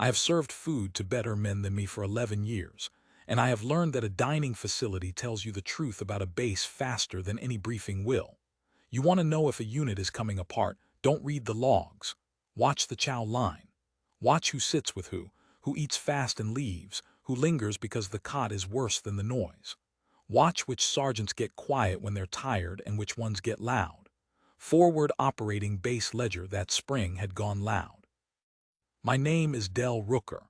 I have served food to better men than me for 11 years, and I have learned that a dining facility tells you the truth about a base faster than any briefing will. You want to know if a unit is coming apart, don't read the logs. Watch the chow line. Watch who sits with who eats fast and leaves, who lingers because the cot is worse than the noise. Watch which sergeants get quiet when they're tired and which ones get loud. Forward operating base ledger that spring had gone loud. My name is Del Rooker.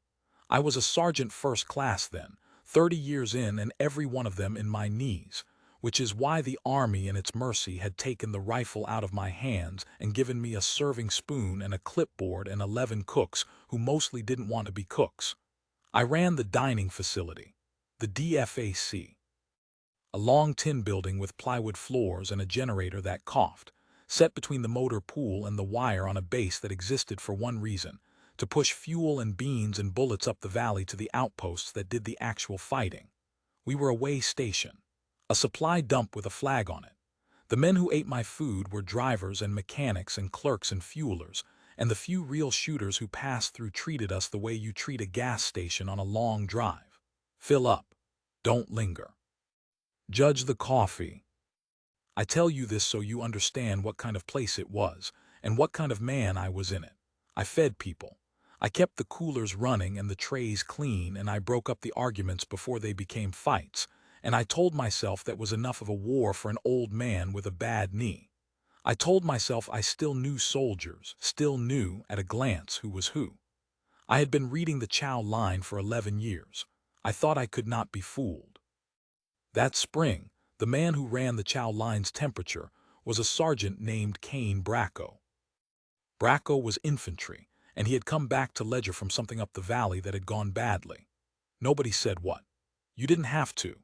I was a sergeant first class then, 30 years in and every one of them in my knees, which is why the Army in its mercy had taken the rifle out of my hands and given me a serving spoon and a clipboard and 11 cooks who mostly didn't want to be cooks. I ran the dining facility, the DFAC, a long tin building with plywood floors and a generator that coughed, set between the motor pool and the wire on a base that existed for one reason, to push fuel and beans and bullets up the valley to the outposts that did the actual fighting. We were a way station, a supply dump with a flag on it. The men who ate my food were drivers and mechanics and clerks and fuelers, and the few real shooters who passed through treated us the way you treat a gas station on a long drive. Fill up. Don't linger. Judge the coffee. I tell you this so you understand what kind of place it was, and what kind of man I was in it. I fed people. I kept the coolers running and the trays clean, and I broke up the arguments before they became fights, and I told myself that was enough of a war for an old man with a bad knee. I told myself I still knew soldiers, still knew at a glance who was who. I had been reading the chow line for 11 years. I thought I could not be fooled. That spring, the man who ran the chow line's temperature was a sergeant named Kane Bracco. Bracco was infantry, and he had come back to Ledger from something up the valley that had gone badly. Nobody said what. You didn't have to.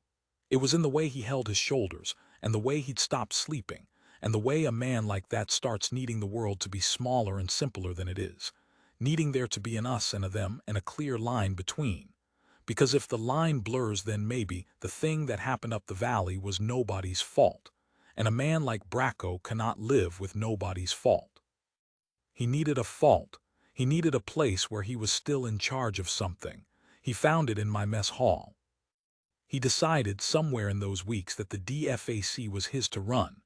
It was in the way he held his shoulders, and the way he'd stopped sleeping, and the way a man like that starts needing the world to be smaller and simpler than it is, needing there to be an us and a them and a clear line between. Because if the line blurs, then maybe the thing that happened up the valley was nobody's fault, and a man like Bracco cannot live with nobody's fault. He needed a fault. He needed a place where he was still in charge of something. He found it in my mess hall. He decided somewhere in those weeks that the DFAC was his to run,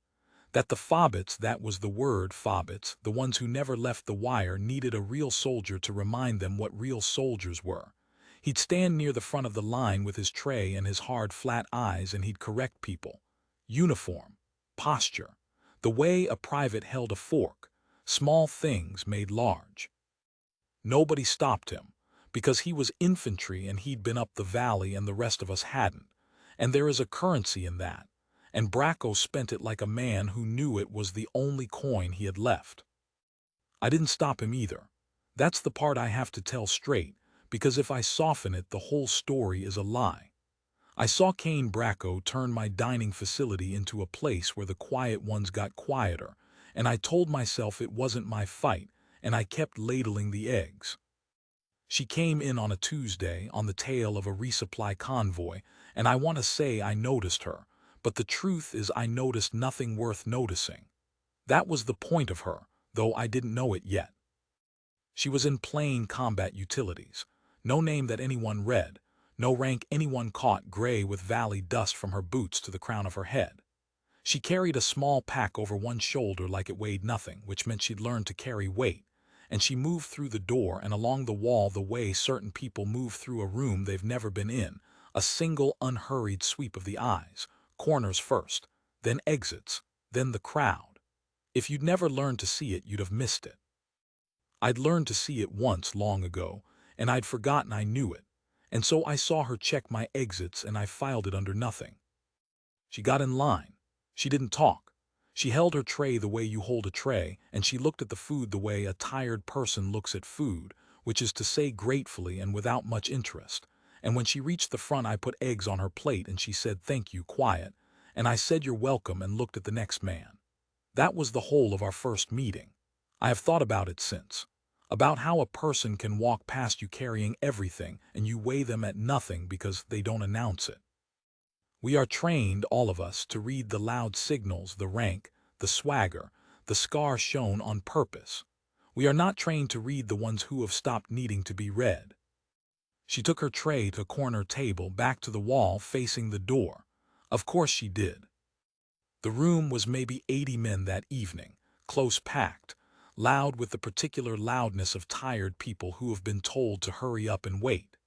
that the fobbits, that was the word, fobbits, the ones who never left the wire, needed a real soldier to remind them what real soldiers were. He'd stand near the front of the line with his tray and his hard, flat eyes, and he'd correct people. Uniform, posture, the way a private held a fork, small things made large. Nobody stopped him, because he was infantry and he'd been up the valley and the rest of us hadn't, and there is a currency in that, and Bracco spent it like a man who knew it was the only coin he had left. I didn't stop him either. That's the part I have to tell straight, because if I soften it, the whole story is a lie. I saw Kane Bracco turn my dining facility into a place where the quiet ones got quieter, and I told myself it wasn't my fight, and I kept ladling the eggs. She came in on a Tuesday on the tail of a resupply convoy, and I want to say I noticed her, but the truth is I noticed nothing worth noticing. That was the point of her, though I didn't know it yet. She was in plain combat utilities, no name that anyone read, no rank anyone caught, gray with valley dust from her boots to the crown of her head. She carried a small pack over one shoulder like it weighed nothing, which meant she'd learned to carry weight, and she moved through the door and along the wall the way certain people move through a room they've never been in, a single unhurried sweep of the eyes, corners first, then exits, then the crowd. If you'd never learned to see it, you'd have missed it. I'd learned to see it once long ago, and I'd forgotten I knew it, and so I saw her check my exits and I filed it under nothing. She got in line. She didn't talk. She held her tray the way you hold a tray, and she looked at the food the way a tired person looks at food, which is to say gratefully and without much interest. And when she reached the front, I put eggs on her plate and she said, "Thank you, quiet," and I said, "You're welcome," and looked at the next man. That was the whole of our first meeting. I have thought about it since. About how a person can walk past you carrying everything and you weigh them at nothing because they don't announce it. We are trained, all of us, to read the loud signals, the rank, the swagger, the scar shown on purpose. We are not trained to read the ones who have stopped needing to be read. She took her tray to a corner table back to the wall facing the door. Of course she did. The room was maybe 80 men that evening, close packed, loud with the particular loudness of tired people who have been told to hurry up and wait.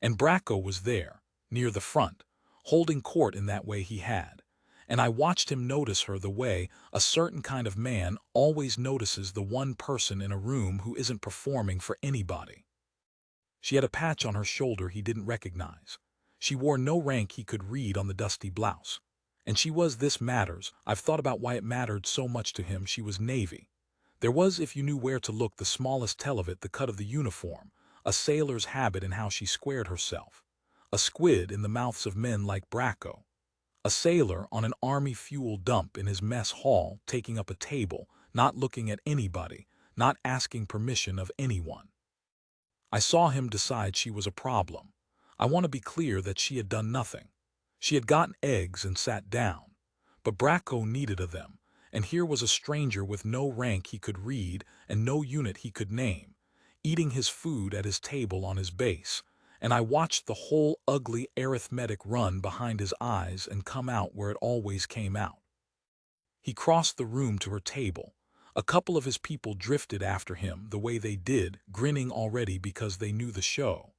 And Bracco was there, near the front, holding court in that way he had. And I watched him notice her the way a certain kind of man always notices the one person in a room who isn't performing for anybody. She had a patch on her shoulder he didn't recognize. She wore no rank he could read on the dusty blouse. And she was this matters. I've thought about why it mattered so much to him. She was Navy. There was, if you knew where to look, the smallest tell of it, the cut of the uniform, a sailor's habit in how she squared herself, a squid in the mouths of men like Bracco, a sailor on an army fuel dump in his mess hall taking up a table, not looking at anybody, not asking permission of anyone. I saw him decide she was a problem. I want to be clear that she had done nothing. She had gotten eggs and sat down. But Bracco needed of them, and here was a stranger with no rank he could read and no unit he could name, eating his food at his table on his base, and I watched the whole ugly arithmetic run behind his eyes and come out where it always came out. He crossed the room to her table. A couple of his people drifted after him the way they did, grinning already because they knew the show.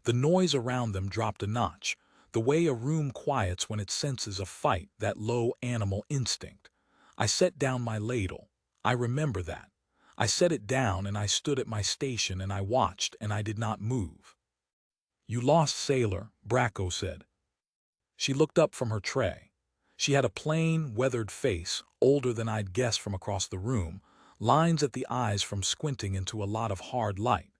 The noise around them dropped a notch, the way a room quiets when it senses a fight, that low animal instinct. I set down my ladle. I remember that. I set it down and I stood at my station and I watched and I did not move. "You lost, sailor," Bracco said. She looked up from her tray. She had a plain, weathered face, older than I'd guessed from across the room, lines at the eyes from squinting into a lot of hard light.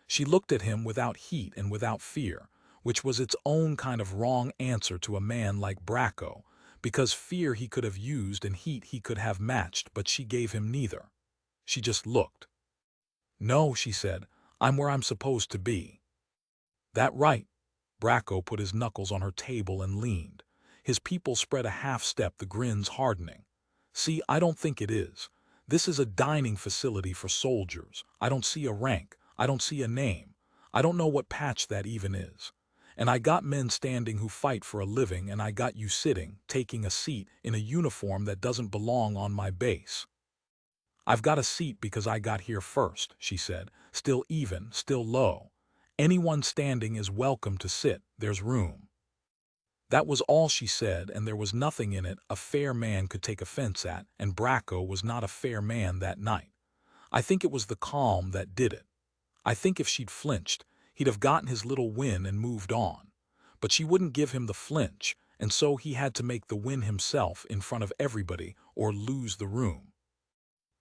She looked at him without heat and without fear, which was its own kind of wrong answer to a man like Bracco, because fear he could have used and heat he could have matched, but she gave him neither. She just looked. "No," she said, "I'm where I'm supposed to be." "That right." Bracco put his knuckles on her table and leaned. His people spread a half step, the grins hardening. "See, I don't think it is. This is a dining facility for soldiers. I don't see a rank. I don't see a name. I don't know what patch that even is. And I got men standing who fight for a living, and I got you sitting, taking a seat, in a uniform that doesn't belong on my base." "I've got a seat because I got here first," she said, still even, still low. "Anyone standing is welcome to sit. There's room." That was all she said, and there was nothing in it a fair man could take offense at, and Bracco was not a fair man that night. I think it was the calm that did it. I think if she'd flinched, he'd have gotten his little win and moved on. But she wouldn't give him the flinch, and so he had to make the win himself in front of everybody or lose the room.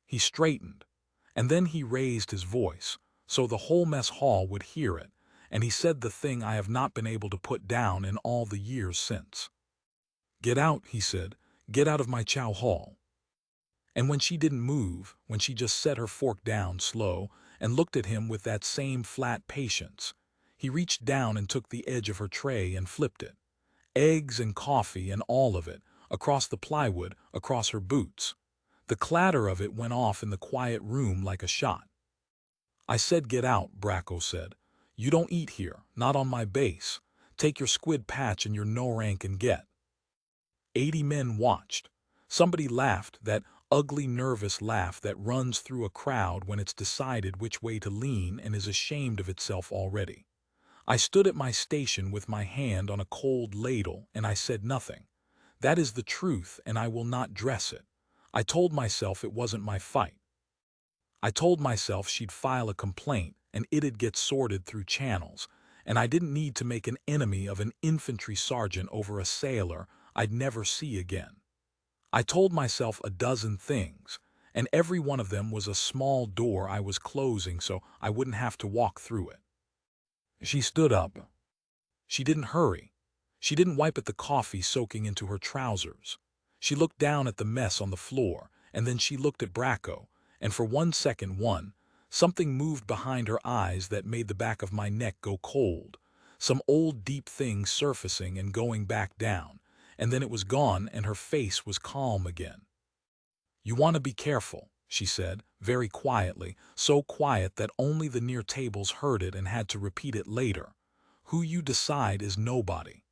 He straightened, and then he raised his voice, so the whole mess hall would hear it, and he said the thing I have not been able to put down in all the years since. "Get out," he said. "Get out of my chow hall." And when she didn't move, when she just set her fork down slow and looked at him with that same flat patience, he reached down and took the edge of her tray and flipped it. Eggs and coffee and all of it, across the plywood, across her boots. The clatter of it went off in the quiet room like a shot. "I said get out," Bracco said. "You don't eat here, not on my base. Take your squid patch and your no rank and get." 80 men watched. Somebody laughed, that ugly nervous laugh that runs through a crowd when it's decided which way to lean and is ashamed of itself already. I stood at my station with my hand on a cold ladle and I said nothing. That is the truth and I will not dress it. I told myself it wasn't my fight. I told myself she'd file a complaint and it'd get sorted through channels, and I didn't need to make an enemy of an infantry sergeant over a sailor I'd never see again. I told myself a dozen things, and every one of them was a small door I was closing so I wouldn't have to walk through it. She stood up. She didn't hurry. She didn't wipe at the coffee soaking into her trousers. She looked down at the mess on the floor, and then she looked at Bracco, and for 1 second, something moved behind her eyes that made the back of my neck go cold, some old deep thing surfacing and going back down, and then it was gone and her face was calm again. "You want to be careful," she said, very quietly, so quiet that only the near tables heard it and had to repeat it later. Who you decide is nobody.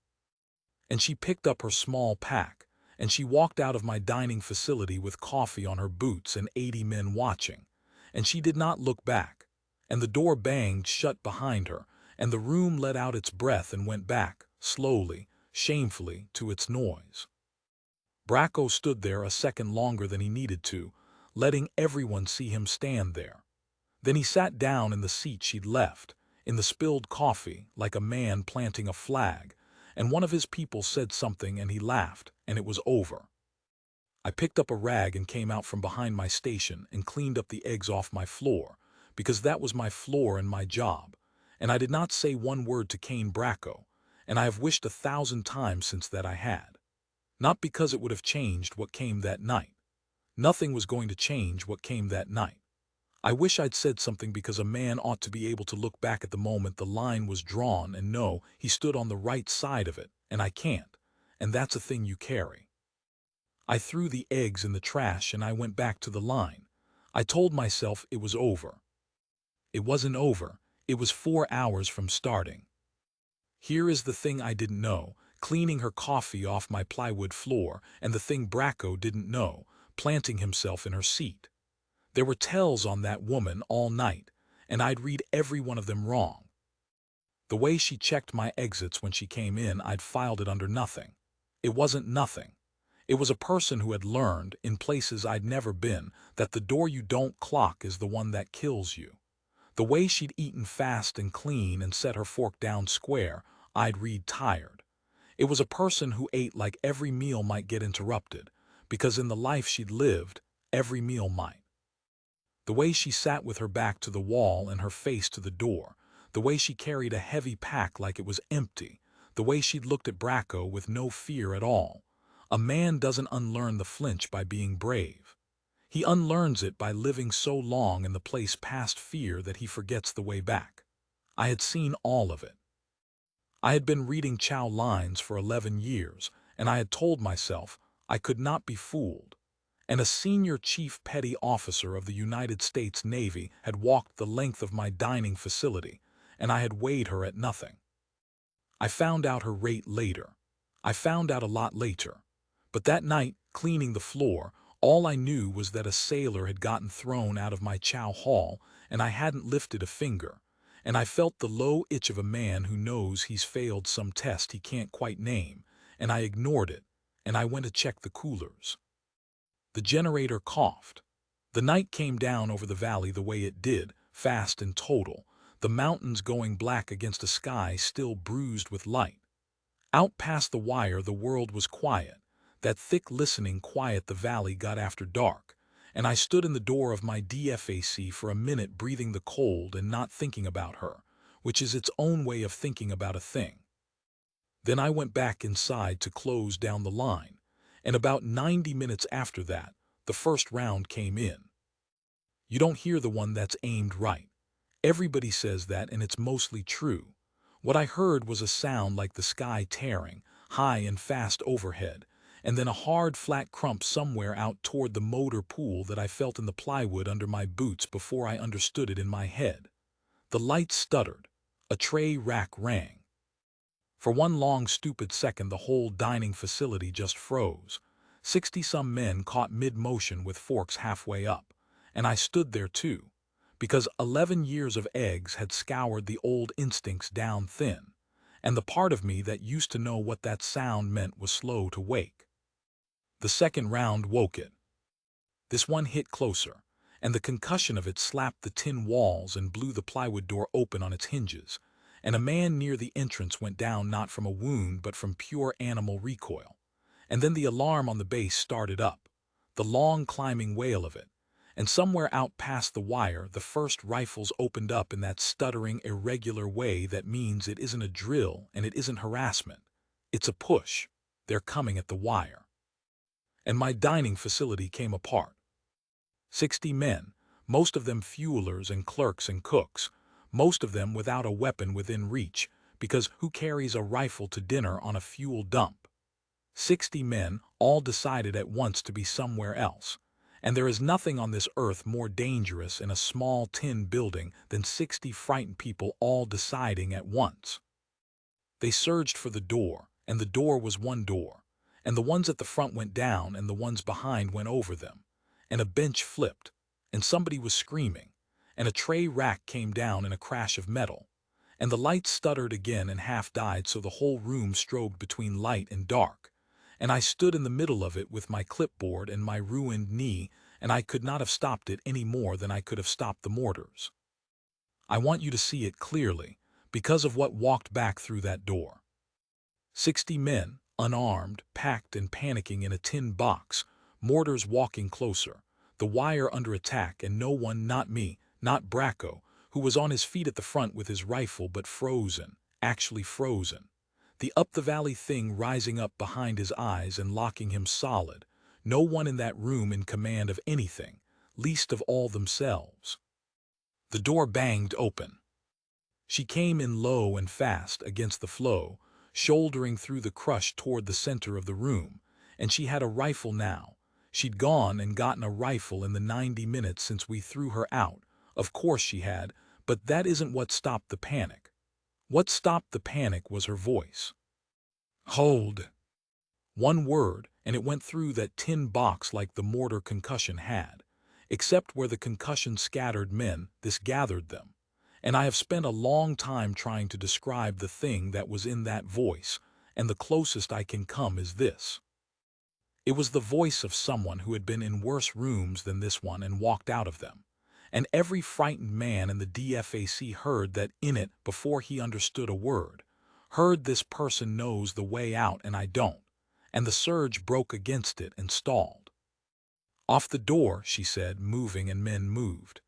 And she picked up her small pack, and she walked out of my dining facility with coffee on her boots and 80 men watching. And she did not look back. And the door banged shut behind her, and the room let out its breath and went back, slowly, shamefully, to its noise. Bracco stood there a second longer than he needed to, letting everyone see him stand there. Then he sat down in the seat she'd left, in the spilled coffee, like a man planting a flag, and one of his people said something and he laughed, and it was over. I picked up a rag and came out from behind my station and cleaned up the eggs off my floor, because that was my floor and my job, and I did not say one word to Kane Bracco, and I have wished 1,000 times since that I had. Not because it would have changed what came that night. Nothing was going to change what came that night. I wish I'd said something because a man ought to be able to look back at the moment the line was drawn and know he stood on the right side of it, and I can't, and that's a thing you carry. I threw the eggs in the trash and I went back to the line. I told myself it was over. It wasn't over. It was 4 hours from starting. Here is the thing I didn't know, cleaning her coffee off my plywood floor, and the thing Bracco didn't know, planting himself in her seat. There were tells on that woman all night, and I'd read every one of them wrong. The way she checked my exits when she came in, I'd filed it under nothing. It wasn't nothing. It was a person who had learned, in places I'd never been, that the door you don't clock is the one that kills you. The way she'd eaten fast and clean and set her fork down square, I'd read tired. It was a person who ate like every meal might get interrupted, because in the life she'd lived, every meal might. The way she sat with her back to the wall and her face to the door, the way she carried a heavy pack like it was empty, the way she'd looked at Bracco with no fear at all. A man doesn't unlearn the flinch by being brave. He unlearns it by living so long in the place past fear that he forgets the way back. I had seen all of it. I had been reading Chow lines for 11 years, and I had told myself I could not be fooled. And a senior chief petty officer of the United States Navy had walked the length of my dining facility, and I had weighed her at nothing. I found out her rate later. I found out a lot later. But that night, cleaning the floor, all I knew was that a sailor had gotten thrown out of my chow hall, and I hadn't lifted a finger, and I felt the low itch of a man who knows he's failed some test he can't quite name, and I ignored it, and I went to check the coolers. The generator coughed. The night came down over the valley the way it did, fast and total, the mountains going black against a sky still bruised with light. Out past the wire the world was quiet, that thick listening quiet the valley got after dark, and I stood in the door of my DFAC for a minute breathing the cold and not thinking about her, which is its own way of thinking about a thing. Then I went back inside to close down the line, and about 90 minutes after that, the first round came in. You don't hear the one that's aimed right. Everybody says that, and it's mostly true. What I heard was a sound like the sky tearing, high and fast overhead, and then a hard flat crump somewhere out toward the motor pool that I felt in the plywood under my boots before I understood it in my head. The lights stuttered. A tray rack rang. For one long stupid second the whole dining facility just froze. 60-some men caught mid-motion with forks halfway up, and I stood there too, because 11 years of eggs had scoured the old instincts down thin, and the part of me that used to know what that sound meant was slow to wake. The second round woke it. This one hit closer, and the concussion of it slapped the tin walls and blew the plywood door open on its hinges, and a man near the entrance went down not from a wound but from pure animal recoil. And then the alarm on the base started up, the long climbing wail of it, and somewhere out past the wire the first rifles opened up in that stuttering, irregular way that means it isn't a drill and it isn't harassment. It's a push. They're coming at the wire. And my dining facility came apart. 60 men, most of them fuelers and clerks and cooks, most of them without a weapon within reach, because who carries a rifle to dinner on a fuel dump? 60 men, all decided at once to be somewhere else, And there is nothing on this earth more dangerous in a small tin building than 60 frightened people all deciding at once. They surged for the door, and the door was one door, and the ones at the front went down and the ones behind went over them, and a bench flipped, and somebody was screaming, and a tray rack came down in a crash of metal, and the lights stuttered again and half died so the whole room strobed between light and dark, and I stood in the middle of it with my clipboard and my ruined knee, and I could not have stopped it any more than I could have stopped the mortars. I want you to see it clearly, because of what walked back through that door. 60 men, unarmed, packed and panicking in a tin box, mortars walking closer, the wire under attack, and no one, not me, not Bracco, who was on his feet at the front with his rifle, but frozen, actually frozen. The up-the-valley thing rising up behind his eyes and locking him solid. No one in that room in command of anything, least of all themselves. The door banged open. She came in low and fast against the flow, shouldering through the crush toward the center of the room, and she had a rifle now. She'd gone and gotten a rifle in the 90 minutes since we threw her out. Of course she had, but that isn't what stopped the panic. What stopped the panic was her voice. Hold. One word, and it went through that tin box like the mortar concussion had. Except where the concussion scattered men, this gathered them. And I have spent a long time trying to describe the thing that was in that voice, and the closest I can come is this. It was the voice of someone who had been in worse rooms than this one and walked out of them. And every frightened man in the DFAC heard that in it before he understood a word. Heard this person knows the way out and I don't. And the surge broke against it and stalled. Off the door, she said, moving, and men moved.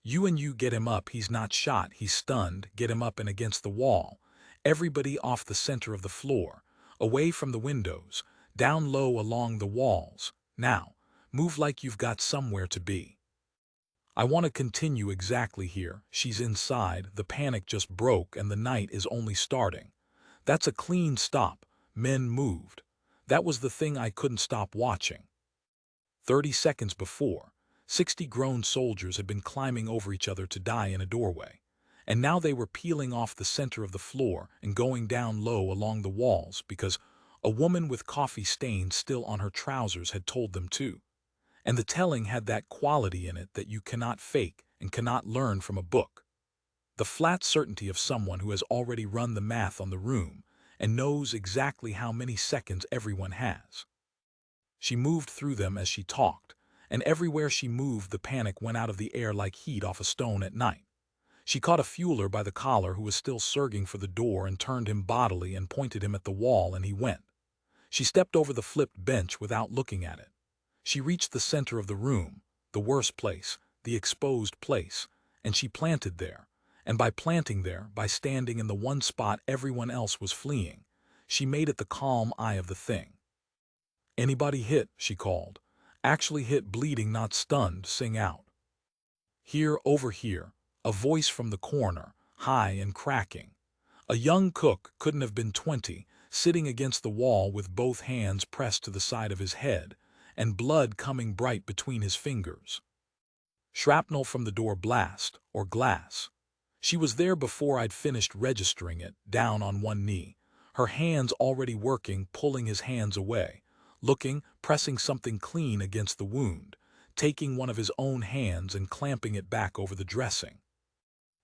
You get him up, he's not shot, he's stunned, get him up and against the wall. Everybody off the center of the floor, away from the windows, down low along the walls. Now, move like you've got somewhere to be. I want to continue exactly here. She's inside, the panic just broke and the night is only starting. That's a clean stop. Men moved. That was the thing I couldn't stop watching. 30 seconds before, 60 grown soldiers had been climbing over each other to die in a doorway, and now they were peeling off the center of the floor and going down low along the walls because a woman with coffee stains still on her trousers had told them to. And the telling had that quality in it that you cannot fake and cannot learn from a book. The flat certainty of someone who has already run the math on the room and knows exactly how many seconds everyone has. She moved through them as she talked, and everywhere she moved the panic went out of the air like heat off a stone at night. She caught a fueler by the collar who was still surging for the door and turned him bodily and pointed him at the wall, and he went. She stepped over the flipped bench without looking at it. She reached the center of the room, the worst place, the exposed place, and she planted there. And by planting there, by standing in the one spot everyone else was fleeing, she made it the calm eye of the thing. Anybody hit, she called. Actually hit, bleeding, not stunned, sing out. Here, over here, a voice from the corner, high and cracking. A young cook, couldn't have been 20, sitting against the wall with both hands pressed to the side of his head, and blood coming bright between his fingers. Shrapnel from the door blast, or glass. She was there before I'd finished registering it, down on one knee, her hands already working, pulling his hands away, looking, pressing something clean against the wound, taking one of his own hands and clamping it back over the dressing.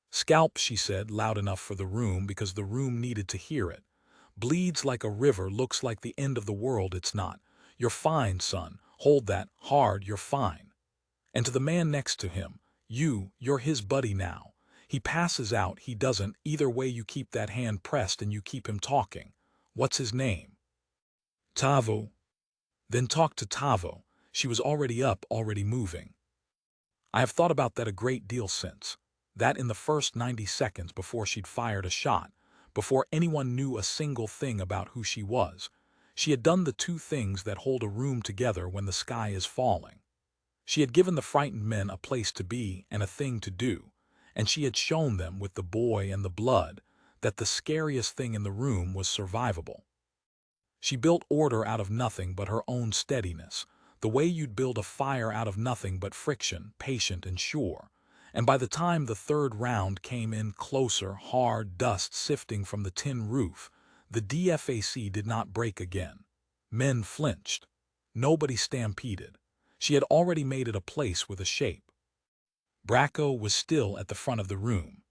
Scalp, she said, loud enough for the room because the room needed to hear it. Bleeds like a river, looks like the end of the world, it's not. You're fine, son. Hold that, hard, you're fine. And to the man next to him, you're his buddy now. He passes out, he doesn't, either way you keep that hand pressed and you keep him talking. What's his name? Tavo. Then talk to Tavo. She was already up, already moving. I have thought about that a great deal since. That in the first 90 seconds before she'd fired a shot, before anyone knew a single thing about who she was, she had done the two things that hold a room together when the sky is falling. She had given the frightened men a place to be and a thing to do, and she had shown them with the boy and the blood that the scariest thing in the room was survivable. She built order out of nothing but her own steadiness, The way you'd build a fire out of nothing but friction, patient and sure. And by the time the third round came in closer, hard dust sifting from the tin roof, the DFAC did not break again. Men flinched. Nobody stampeded. She had already made it a place with a shape. Bracco was still at the front of the room.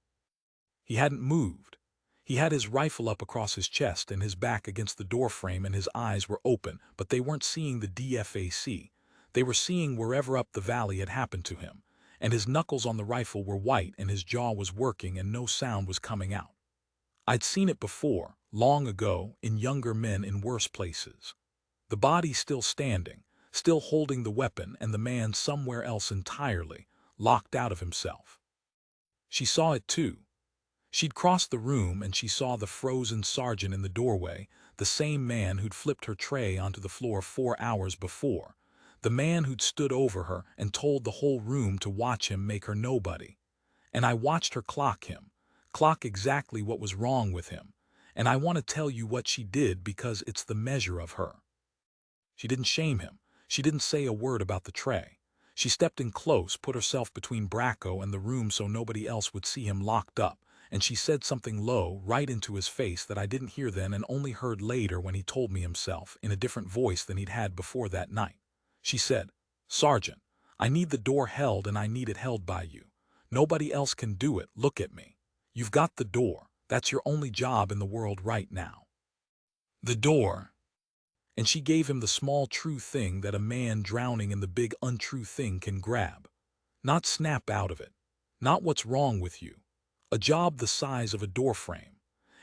He hadn't moved. He had his rifle up across his chest and his back against the doorframe, and his eyes were open, but they weren't seeing the DFAC. They were seeing wherever up the valley had happened to him, and his knuckles on the rifle were white and his jaw was working and no sound was coming out. I'd seen it before, long ago, in younger men in worse places. The body still standing, still holding the weapon, and the man somewhere else entirely, locked out of himself. She saw it too. She'd crossed the room and she saw the frozen sergeant in the doorway, the same man who'd flipped her tray onto the floor 4 hours before, the man who'd stood over her and told the whole room to watch him make her nobody. And I watched her clock him, clock exactly what was wrong with him, and I want to tell you what she did because it's the measure of her. She didn't shame him. She didn't say a word about the tray. She stepped in close, put herself between Bracco and the room so nobody else would see him locked up, and she said something low, right into his face, that I didn't hear then and only heard later when he told me himself, in a different voice than he'd had before that night. She said, "Sergeant, I need the door held and I need it held by you. Nobody else can do it. Look at me. You've got the door. That's your only job in the world right now. The door." And she gave him the small true thing that a man drowning in the big untrue thing can grab. Not snap out of it. Not what's wrong with you. A job the size of a doorframe.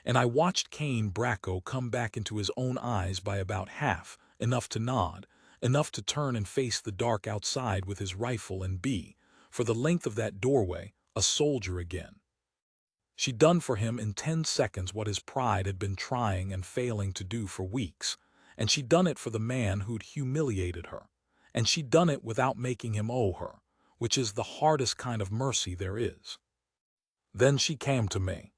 And I watched Kane Bracco come back into his own eyes by about half, enough to nod, enough to turn and face the dark outside with his rifle and be, for the length of that doorway, a soldier again. She'd done for him in 10 seconds what his pride had been trying and failing to do for weeks. And she'd done it for the man who'd humiliated her. And she'd done it without making him owe her, which is the hardest kind of mercy there is. Then she came to me.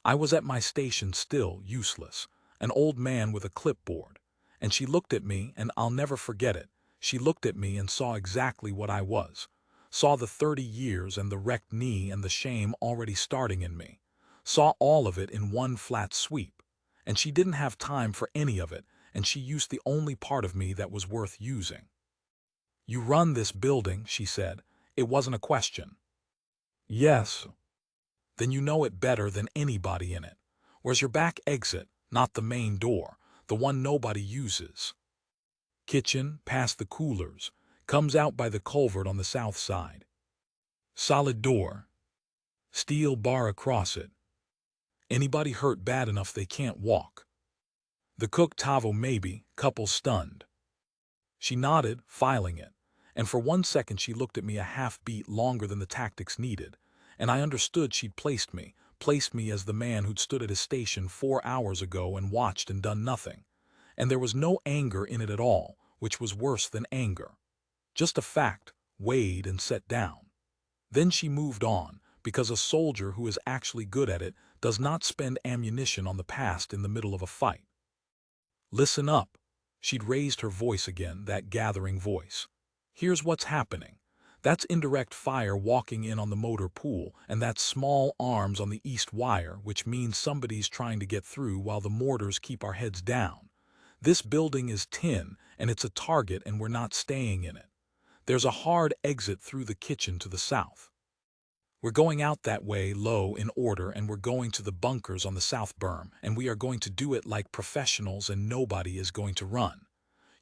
I was at my station still, useless, an old man with a clipboard. And she looked at me, and I'll never forget it. She looked at me and saw exactly what I was. Saw the 30 years and the wrecked knee and the shame already starting in me. Saw all of it in one flat sweep. And she didn't have time for any of it, and she used the only part of me that was worth using. "You run this building," she said. It wasn't a question. "Yes." "Then you know it better than anybody in it. Where's your back exit? Not the main door, the one nobody uses." "Kitchen, past the coolers. Comes out by the culvert on the south side. Solid door. Steel bar across it. Anybody hurt bad enough they can't walk. The cook Tavo maybe, couple stunned." She nodded, filing it, and for 1 second she looked at me a half-beat longer than the tactics needed, and I understood she'd placed me as the man who'd stood at his station 4 hours ago and watched and done nothing. And there was no anger in it at all, which was worse than anger. Just a fact, weighed and set down. Then she moved on, because a soldier who is actually good at it does not spend ammunition on the past in the middle of a fight. "Listen up." She'd raised her voice again, that gathering voice. "Here's what's happening. That's indirect fire walking in on the motor pool, and that's small arms on the east wire, which means somebody's trying to get through while the mortars keep our heads down. This building is tin, and it's a target, and we're not staying in it. There's a hard exit through the kitchen to the south. We're going out that way, low, in order, and we're going to the bunkers on the south berm, and we are going to do it like professionals, and nobody is going to run.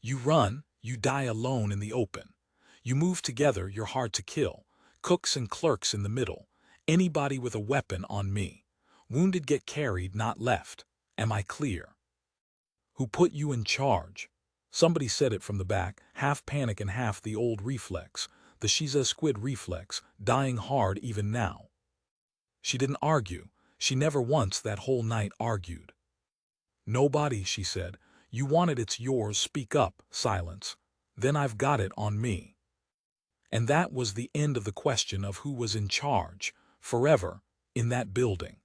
You run, you die alone in the open. You move together, you're hard to kill. Cooks and clerks in the middle. Anybody with a weapon on me. Wounded get carried, not left. Am I clear?" "Who put you in charge?" Somebody said it from the back, half panic and half the old reflex. The Shiza squid reflex, dying hard even now. She didn't argue. She never once that whole night argued. "Nobody," she said. "You want it, it's yours, speak up." Silence. "Then I've got it on me." And that was the end of the question of who was in charge, forever, in that building.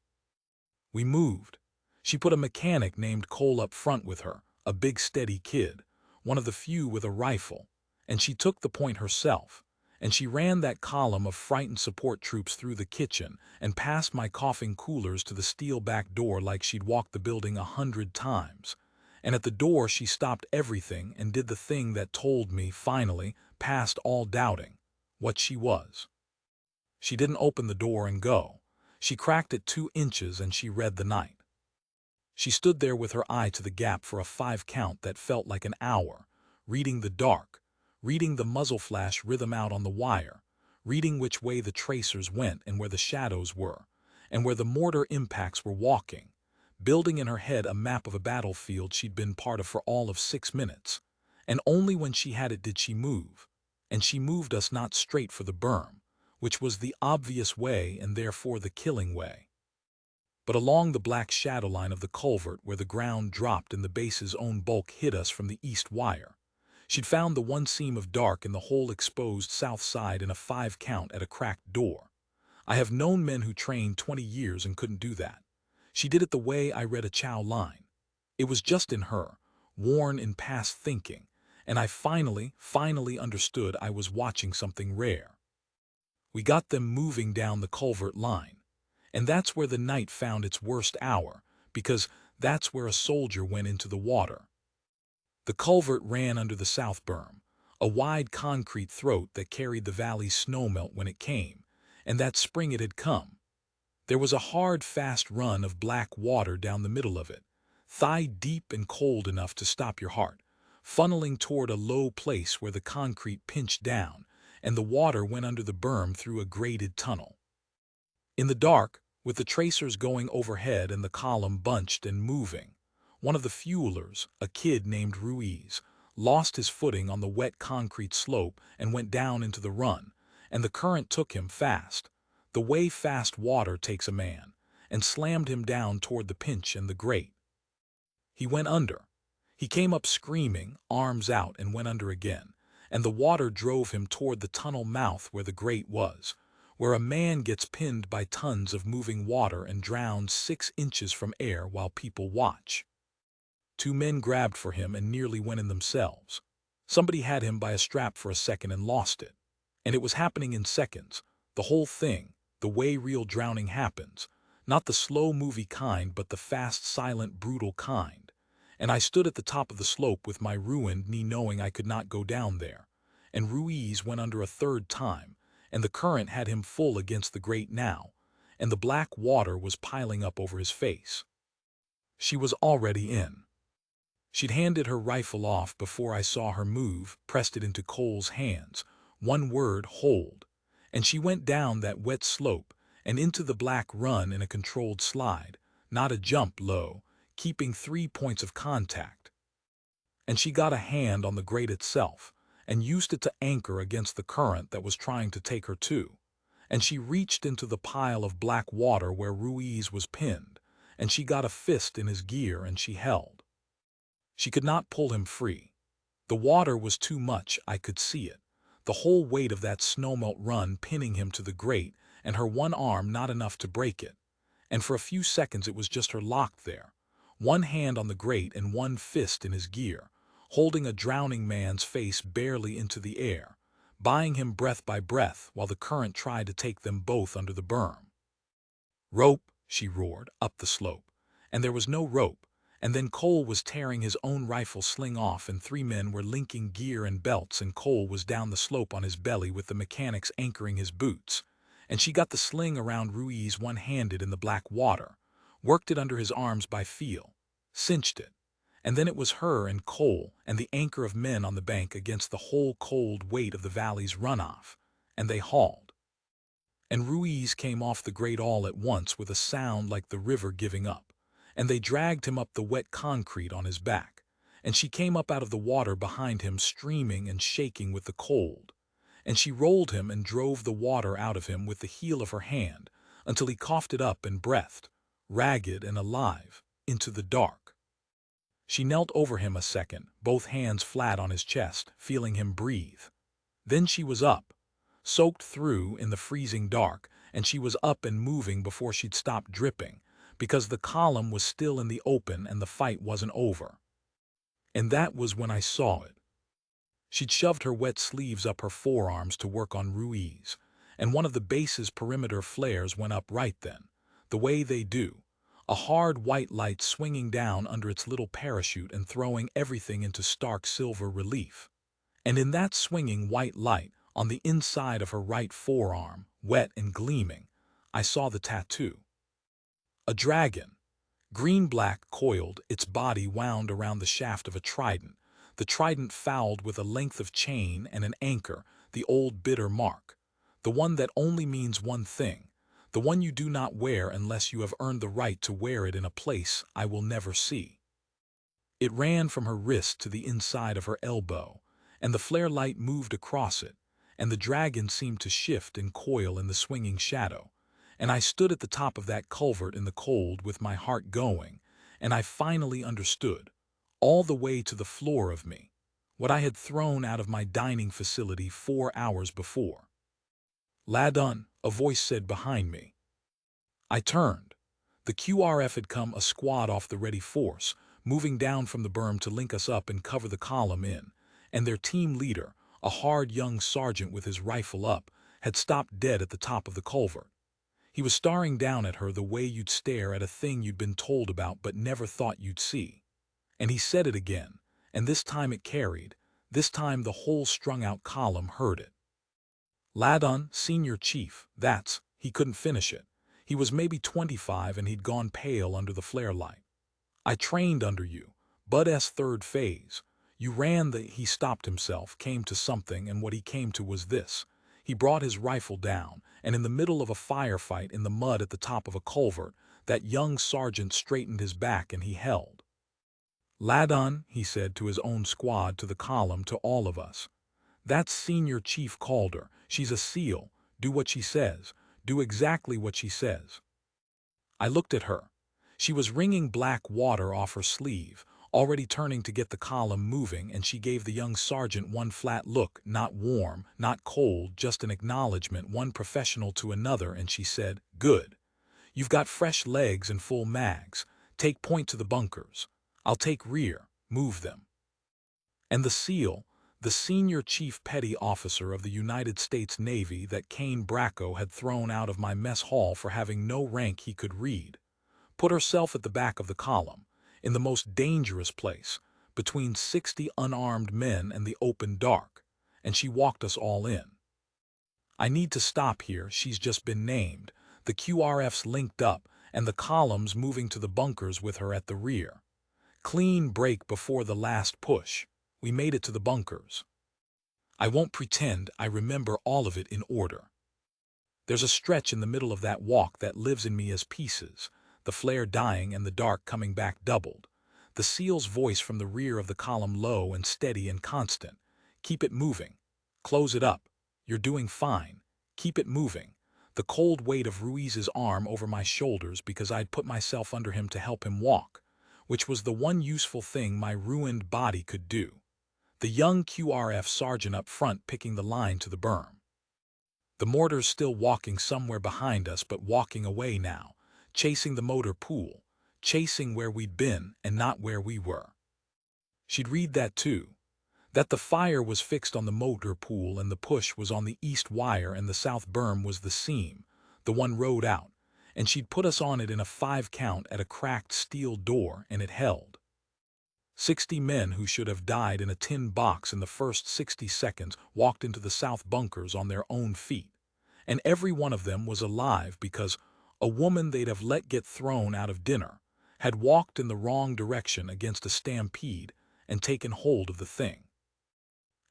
We moved. She put a mechanic named Cole up front with her, a big steady kid, one of the few with a rifle. And she took the point herself, and she ran that column of frightened support troops through the kitchen and past my coughing coolers to the steel back door like she'd walked the building 100 times. And at the door she stopped everything and did the thing that told me, finally, past all doubting, what she was. She didn't open the door and go. She cracked it 2 inches and she read the night. She stood there with her eye to the gap for a 5 count that felt like an hour, reading the dark, reading the muzzle flash rhythm out on the wire, reading which way the tracers went and where the shadows were, and where the mortar impacts were walking, building in her head a map of a battlefield she'd been part of for all of 6 minutes. And only when she had it did she move. And she moved us not straight for the berm, which was the obvious way and therefore the killing way, but along the black shadow line of the culvert where the ground dropped and the base's own bulk hid us from the east wire. She'd found the one seam of dark in the whole exposed south side in a 5 count at a cracked door. I have known men who trained 20 years and couldn't do that. She did it the way I read a Chow line. It was just in her, worn in past thinking, and I finally understood I was watching something rare. We got them moving down the culvert line. And that's where the night found its worst hour, because that's where a soldier went into the water. The culvert ran under the south berm, a wide concrete throat that carried the valley's snowmelt when it came, and that spring it had come. There was a hard, fast run of black water down the middle of it, thigh-deep and cold enough to stop your heart, funneling toward a low place where the concrete pinched down, and the water went under the berm through a graded tunnel. In the dark, with the tracers going overhead and the column bunched and moving, one of the fuelers, a kid named Ruiz, lost his footing on the wet concrete slope and went down into the run, and the current took him fast, the way fast water takes a man, and slammed him down toward the pinch and the grate. He went under. He came up screaming, arms out, and went under again, and the water drove him toward the tunnel mouth where the grate was, where a man gets pinned by tons of moving water and drowns 6 inches from air while people watch. 2 men grabbed for him and nearly went in themselves. Somebody had him by a strap for a second and lost it. And it was happening in seconds, the whole thing, the way real drowning happens, not the slow movie kind but the fast, silent, brutal kind. And I stood at the top of the slope with my ruined knee knowing I could not go down there. And Ruiz went under a 3rd time, and the current had him full against the grate now, and the black water was piling up over his face. She was already in. She'd handed her rifle off before I saw her move, pressed it into Cole's hands, one word, hold, and she went down that wet slope and into the black run in a controlled slide, not a jump low, keeping 3 points of contact. And she got a hand on the grate itself, and used it to anchor against the current that was trying to take her too. And she reached into the pile of black water where Ruiz was pinned, and she got a fist in his gear and she held. She could not pull him free. The water was too much, I could see it, the whole weight of that snowmelt run pinning him to the grate, and her one arm not enough to break it. And for a few seconds it was just her locked there, one hand on the grate and one fist in his gear, holding a drowning man's face barely into the air, buying him breath by breath while the current tried to take them both under the berm. Rope, she roared, up the slope. And there was no rope, and then Cole was tearing his own rifle sling off and 3 men were linking gear and belts and Cole was down the slope on his belly with the mechanics anchoring his boots. And she got the sling around Ruiz one-handed in the black water, worked it under his arms by feel, cinched it. And then it was her and Cole and the anchor of men on the bank against the whole cold weight of the valley's runoff, and they hauled. And Ruiz came off the grate all at once with a sound like the river giving up, and they dragged him up the wet concrete on his back, and she came up out of the water behind him streaming and shaking with the cold, and she rolled him and drove the water out of him with the heel of her hand until he coughed it up and breathed, ragged and alive, into the dark. She knelt over him a second, both hands flat on his chest, feeling him breathe. Then she was up, soaked through in the freezing dark, and she was up and moving before she'd stopped dripping, because the column was still in the open and the fight wasn't over. And that was when I saw it. She'd shoved her wet sleeves up her forearms to work on Ruiz, and one of the base's perimeter flares went up right then, the way they do, a hard white light swinging down under its little parachute and throwing everything into stark silver relief. And in that swinging white light, on the inside of her right forearm, wet and gleaming, I saw the tattoo. A dragon, green-black coiled, its body wound around the shaft of a trident, the trident fouled with a length of chain and an anchor, the old bitter mark, the one that only means one thing, the one you do not wear unless you have earned the right to wear it in a place I will never see. It ran from her wrist to the inside of her elbow, and the flare light moved across it, and the dragon seemed to shift and coil in the swinging shadow, and I stood at the top of that culvert in the cold with my heart going, and I finally understood, all the way to the floor of me, what I had thrown out of my dining facility 4 hours before. "Ladun," a voice said behind me. I turned. The QRF had come a squad off the ready force, moving down from the berm to link us up and cover the column in, and their team leader, a hard young sergeant with his rifle up, had stopped dead at the top of the culvert. He was staring down at her the way you'd stare at a thing you'd been told about but never thought you'd see. And he said it again, and this time it carried, this time the whole strung-out column heard it. "Ladun, Senior Chief, that's," he couldn't finish it. He was maybe 25 and he'd gone pale under the flare light. "I trained under you, Bud's third phase. You ran the—" He stopped himself, came to something, and what he came to was this. He brought his rifle down, and in the middle of a firefight in the mud at the top of a culvert, that young sergeant straightened his back and he held. "Ladun," he said to his own squad, to the column, to all of us. "That's Senior Chief Calder. She's a SEAL. Do what she says. Do exactly what she says." I looked at her. She was wringing black water off her sleeve, already turning to get the column moving, and she gave the young sergeant one flat look, not warm, not cold, just an acknowledgement, one professional to another, and she said, "Good. You've got fresh legs and full mags. Take point to the bunkers. I'll take rear. Move them." And the SEAL, the Senior Chief Petty Officer of the United States Navy that Kane Bracco had thrown out of my mess hall for having no rank he could read, put herself at the back of the column, in the most dangerous place, between 60 unarmed men and the open dark, and she walked us all in. I need to stop here, she's just been named, the QRFs linked up, and the columns moving to the bunkers with her at the rear. Clean break before the last push. We made it to the bunkers. I won't pretend I remember all of it in order. There's a stretch in the middle of that walk that lives in me as pieces, the flare dying and the dark coming back doubled. The SEAL's voice from the rear of the column, low and steady and constant. "Keep it moving. Close it up. You're doing fine. Keep it moving." The cold weight of Ruiz's arm over my shoulders because I'd put myself under him to help him walk, which was the one useful thing my ruined body could do. The young QRF sergeant up front picking the line to the berm. The mortars still walking somewhere behind us, but walking away now, chasing the motor pool, chasing where we'd been and not where we were. She'd read that too, that the fire was fixed on the motor pool and the push was on the east wire and the south berm was the seam, the one rode out, and she'd put us on it in a 5 count at a cracked steel door, and it held. 60 men who should have died in a tin box in the first 60 seconds walked into the south bunkers on their own feet, and every one of them was alive because a woman they'd have let get thrown out of dinner had walked in the wrong direction against a stampede and taken hold of the thing.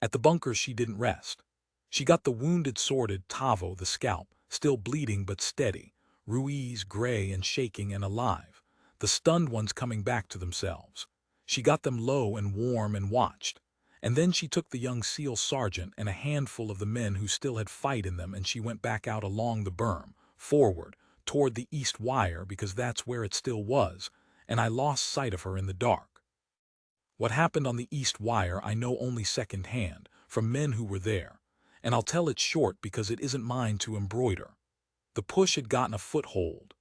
At the bunkers she didn't rest. She got the wounded sorted, Tavo the scalp, still bleeding but steady, Ruiz gray and shaking and alive, the stunned ones coming back to themselves. She got them low and warm and watched. And then she took the young SEAL sergeant and a handful of the men who still had fight in them, and she went back out along the berm, forward, toward the east wire because that's where it still was, and I lost sight of her in the dark. What happened on the east wire I know only second-hand, from men who were there, and I'll tell it short because it isn't mine to embroider. The push had gotten a foothold.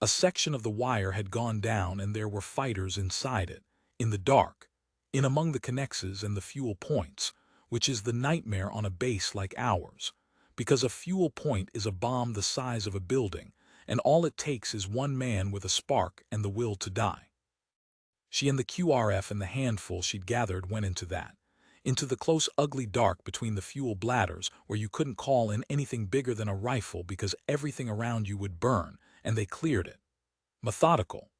A section of the wire had gone down and there were fighters inside it, in the dark, in among the connexes and the fuel points, which is the nightmare on a base like ours. Because a fuel point is a bomb the size of a building, and all it takes is one man with a spark and the will to die. She and the QRF and the handful she'd gathered went into that. Into the close, ugly dark between the fuel bladders where you couldn't call in anything bigger than a rifle because everything around you would burn, and they cleared it. Methodical.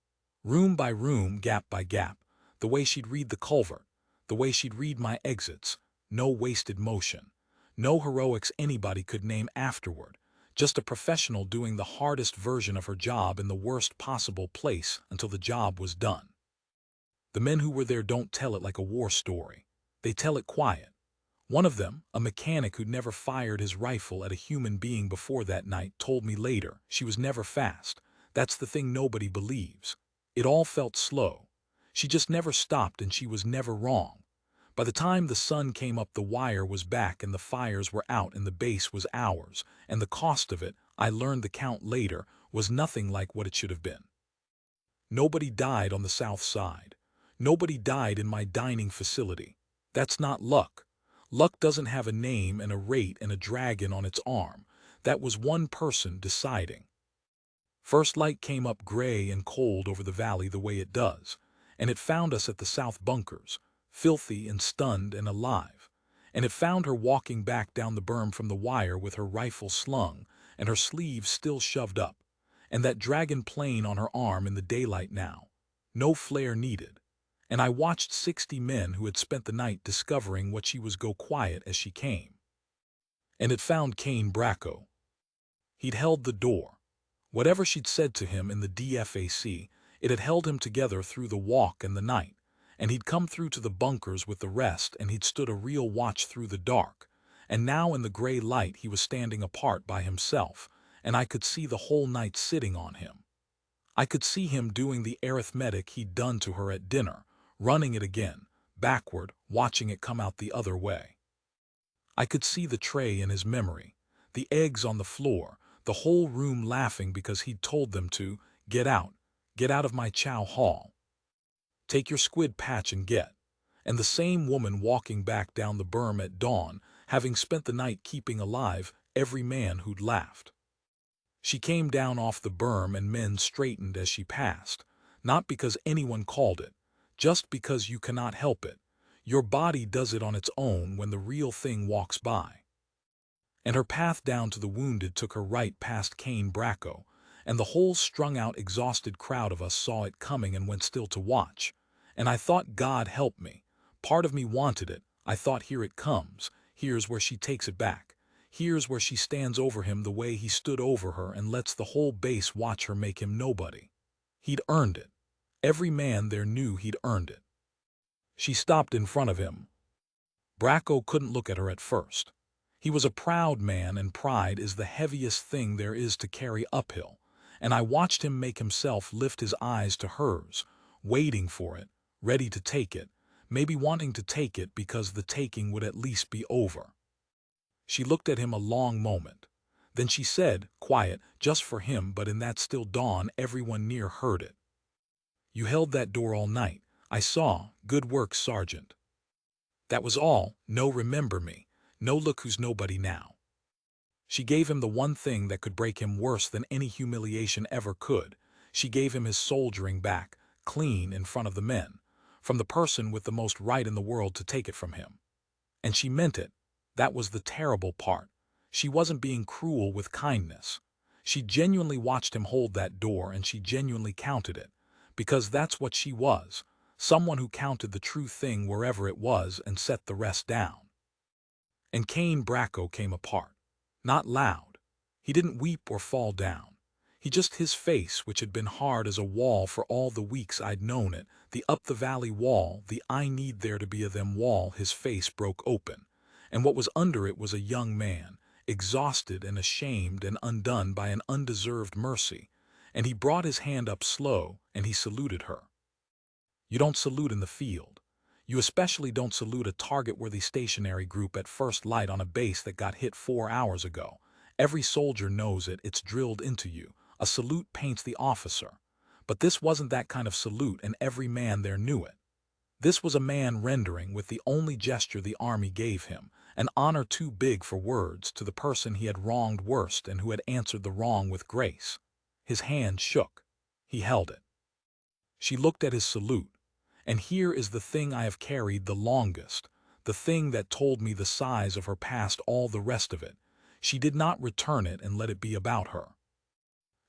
Room by room, gap by gap. The way she'd read the culvert. The way she'd read my exits. No wasted motion. No heroics anybody could name afterward. Just a professional doing the hardest version of her job in the worst possible place until the job was done. The men who were there don't tell it like a war story. They tell it quiet. One of them, a mechanic who'd never fired his rifle at a human being before that night, told me later she was never fast. That's the thing nobody believes. It all felt slow. She just never stopped and she was never wrong. By the time the sun came up, the wire was back and the fires were out and the base was ours, and the cost of it, I learned the count later, was nothing like what it should have been. Nobody died on the south side. Nobody died in my dining facility. That's not luck. Luck doesn't have a name and a rate and a dragon on its arm. That was one person deciding. First light came up gray and cold over the valley the way it does, and it found us at the south bunkers, filthy and stunned and alive. And it found her walking back down the berm from the wire with her rifle slung and her sleeves still shoved up, and that dragon plane on her arm in the daylight now. No flare needed. And I watched 60 men who had spent the night discovering what she was go quiet as she came. And it found Kane Bracco. He'd held the door. Whatever she'd said to him in the DFAC, it had held him together through the walk and the night, and he'd come through to the bunkers with the rest, and he'd stood a real watch through the dark, and now in the gray light he was standing apart by himself, and I could see the whole night sitting on him. I could see him doing the arithmetic he'd done to her at dinner, running it again, backward, watching it come out the other way. I could see the tray in his memory, the eggs on the floor, the whole room laughing because he'd told them to, get out of my chow hall. Take your squid patch and get. And the same woman walking back down the berm at dawn, having spent the night keeping alive every man who'd laughed. She came down off the berm and men straightened as she passed, not because anyone called it, just because you cannot help it. Your body does it on its own when the real thing walks by. And her path down to the wounded took her right past Kane Bracco, and the whole strung-out, exhausted crowd of us saw it coming and went still to watch. And I thought, God help me. Part of me wanted it. I thought, here it comes. Here's where she takes it back. Here's where she stands over him the way he stood over her and lets the whole base watch her make him nobody. He'd earned it. Every man there knew he'd earned it. She stopped in front of him. Bracco couldn't look at her at first. He was a proud man, and pride is the heaviest thing there is to carry uphill, and I watched him make himself lift his eyes to hers, waiting for it, ready to take it, maybe wanting to take it because the taking would at least be over. She looked at him a long moment. Then she said, quiet, just for him, but in that still dawn everyone near heard it. You held that door all night. I saw. Good work, Sergeant. That was all. No remember me. No look who's nobody now. She gave him the one thing that could break him worse than any humiliation ever could. She gave him his soldiering back, clean in front of the men, from the person with the most right in the world to take it from him. And she meant it. That was the terrible part. She wasn't being cruel with kindness. She genuinely watched him hold that door, and she genuinely counted it. Because that's what she was, someone who counted the true thing wherever it was and set the rest down. And Kane Bracco came apart. Not loud. He didn't weep or fall down. He just, his face, which had been hard as a wall for all the weeks I'd known it, the up-the-valley wall, the I need there to be a them wall, his face broke open. And what was under it was a young man, exhausted and ashamed and undone by an undeserved mercy. And he brought his hand up slow, and he saluted her. You don't salute in the field. You especially don't salute a target-worthy stationary group at first light on a base that got hit 4 hours ago. Every soldier knows it. It's drilled into you. A salute paints the officer. But this wasn't that kind of salute, and every man there knew it. This was a man rendering with the only gesture the army gave him, an honor too big for words, to the person he had wronged worst and who had answered the wrong with grace. His hand shook. He held it. She looked at his salute. And here is the thing I have carried the longest, the thing that told me the size of her past all the rest of it. She did not return it and let it be about her.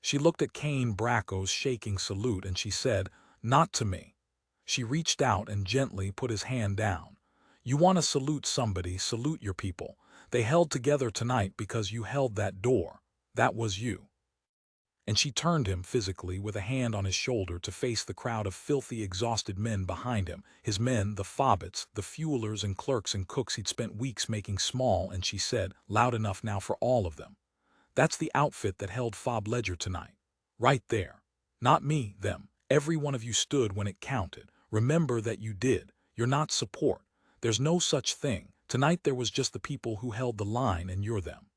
She looked at Cain Bracco's shaking salute and she said, "Not to me." She reached out and gently put his hand down. "You want to salute somebody, salute your people. They held together tonight because you held that door. That was you." And she turned him physically with a hand on his shoulder to face the crowd of filthy, exhausted men behind him, his men, the fobbits, the fuelers and clerks and cooks he'd spent weeks making small, and she said, loud enough now for all of them, "That's the outfit that held Fob Ledger tonight. Right there. Not me, them. Every one of you stood when it counted. Remember that you did. You're not support. There's no such thing. Tonight there was just the people who held the line, and you're them."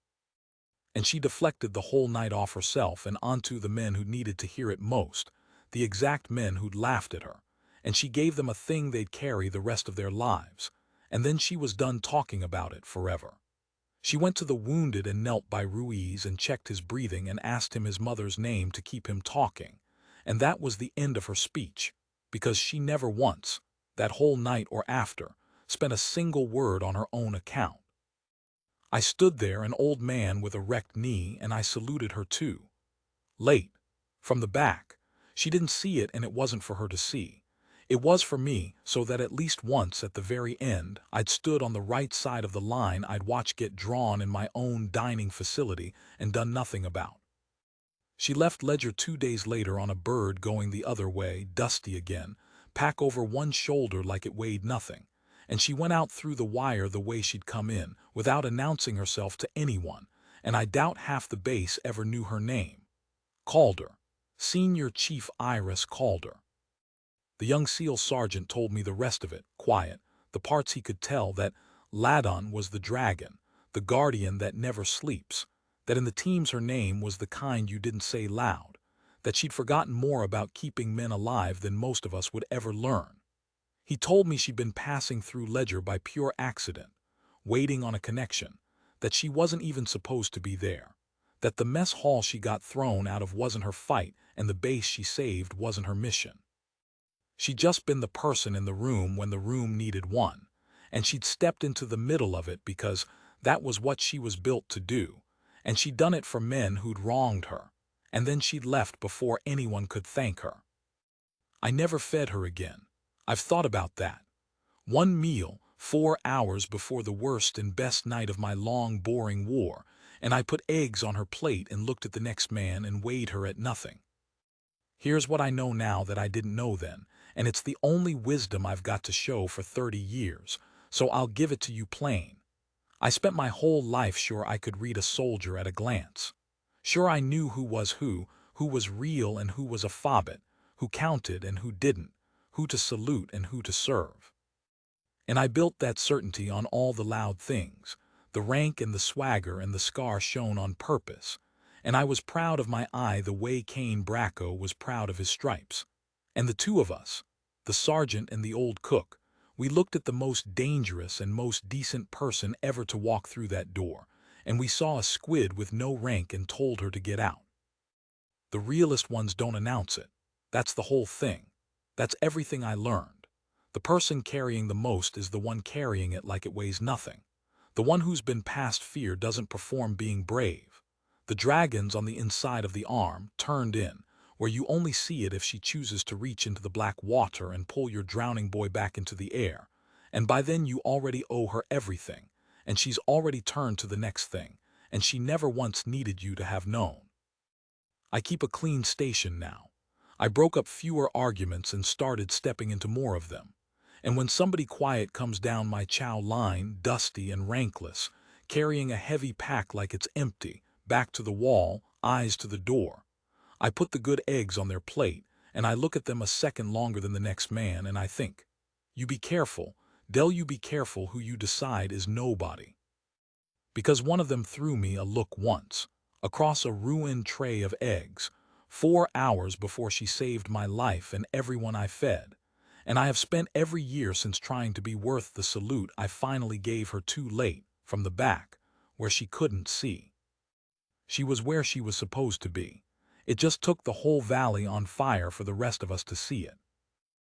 And she deflected the whole night off herself and onto the men who needed to hear it most, the exact men who'd laughed at her, and she gave them a thing they'd carry the rest of their lives, and then she was done talking about it forever. She went to the wounded and knelt by Ruiz and checked his breathing and asked him his mother's name to keep him talking, and that was the end of her speech, because she never once, that whole night or after, spent a single word on her own account. I stood there, an old man with a wrecked knee, and I saluted her too. Late. From the back. She didn't see it, and it wasn't for her to see. It was for me, so that at least once at the very end, I'd stood on the right side of the line I'd watched get drawn in my own dining facility and done nothing about. She left Ledger 2 days later on a bird going the other way, dusty again, pack over one shoulder like it weighed nothing. And she went out through the wire the way she'd come in, without announcing herself to anyone, and I doubt half the base ever knew her name. Calder. Senior Chief Iris Calder. The young SEAL sergeant told me the rest of it, quiet, the parts he could tell, that Ladon was the dragon, the guardian that never sleeps, that in the teams her name was the kind you didn't say loud, that she'd forgotten more about keeping men alive than most of us would ever learn. He told me she'd been passing through Ledger by pure accident, waiting on a connection, that she wasn't even supposed to be there, that the mess hall she got thrown out of wasn't her fight and the base she saved wasn't her mission. She'd just been the person in the room when the room needed one, and she'd stepped into the middle of it because that was what she was built to do, and she'd done it for men who'd wronged her, and then she'd left before anyone could thank her. I never fed her again. I've thought about that. One meal, 4 hours before the worst and best night of my long, boring war, and I put eggs on her plate and looked at the next man and weighed her at nothing. Here's what I know now that I didn't know then, and it's the only wisdom I've got to show for 30 years, so I'll give it to you plain. I spent my whole life sure I could read a soldier at a glance. Sure I knew who was real and who was a fobbit, who counted and who didn't, who to salute and who to serve. And I built that certainty on all the loud things, the rank and the swagger and the scar shown on purpose, and I was proud of my eye the way Cain Bracco was proud of his stripes. And the two of us, the sergeant and the old cook, we looked at the most dangerous and most decent person ever to walk through that door, and we saw a squid with no rank and told her to get out. The realest ones don't announce it. That's the whole thing. That's everything I learned. The person carrying the most is the one carrying it like it weighs nothing. The one who's been past fear doesn't perform being brave. The dragon's on the inside of the arm, turned in, where you only see it if she chooses to reach into the black water and pull your drowning boy back into the air. And by then you already owe her everything, and she's already turned to the next thing, and she never once needed you to have known. I keep a clean station now. I broke up fewer arguments and started stepping into more of them. And when somebody quiet comes down my chow line, dusty and rankless, carrying a heavy pack like it's empty, back to the wall, eyes to the door, I put the good eggs on their plate, and I look at them a second longer than the next man, and I think, you be careful, you be careful who you decide is nobody. Because one of them threw me a look once, across a ruined tray of eggs, 4 hours before she saved my life and everyone I fed, And I have spent every year since trying to be worth the salute I finally gave her too late, from the back, where she couldn't see. She was where she was supposed to be. It just took the whole valley on fire for the rest of us to see it.